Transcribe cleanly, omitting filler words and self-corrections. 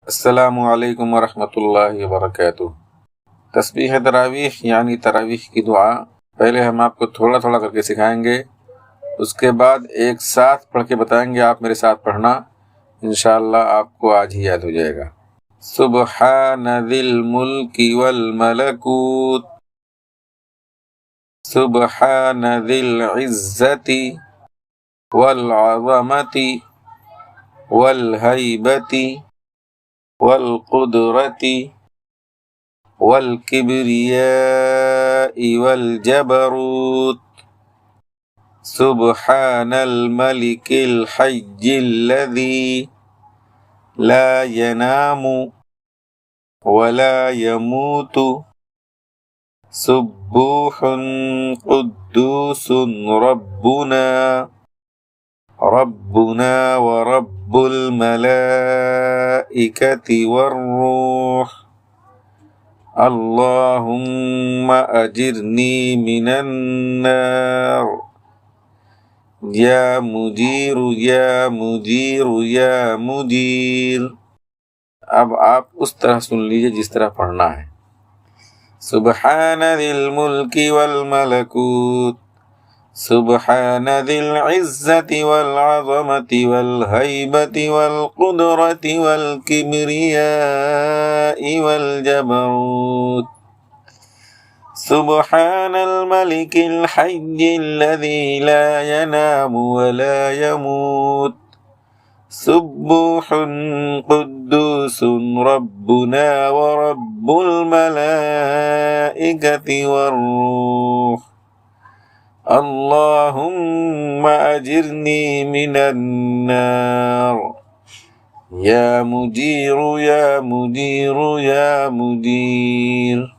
अस्सलामु अलैकुम वरहमतुल्लाहि वबरकातुह। तस्बीह तरावीह यानी तरावीह की दुआ पहले हम आपको थोड़ा थोड़ा करके सिखाएंगे, उसके बाद एक साथ पढ़ के बताएंगे। आप मेरे साथ पढ़ना, इंशाअल्लाह आपको आज ही याद हो जाएगा। सुब्हानदिल मुल्की वल मलकूत, सुब्हानदिल इज्जति वल अज़मति वल हैबति वल कुदरति वल किब्रियाइ वल जबरूत, सुब्हानल मलिकिल हय्यिल्लज़ी ला यनामु वला यमूतु, सुब्बूहुन कुद्दूसुन रब्बुना व रब्बुल मलाइकति वर्रूह, अल्लाहुम्मा अजिरनी मिनन नार, या मुजीरु या मुजीरु या मुजीर। अब आप उस तरह सुन लीजिए जिस तरह पढ़ना है। सुब्हानदिल मुल्की वल मलकूत, सुब्हानदिल इज्जति वल अज़मति वल हैबति वल कुदरति वल किब्रियाइ वल जबरूत, सुब्हानल मलिकिल हय्यिल्लज़ी ला यनामु वला यमूत, सुब्बूहुन कुद्दूसुन रब्बुना व रब्बुल मलाइकति वर्रूह, अल्लाहुम्मा अजिरनी मिनन नार, या मुजीरु या मुजीरु या मुजीर।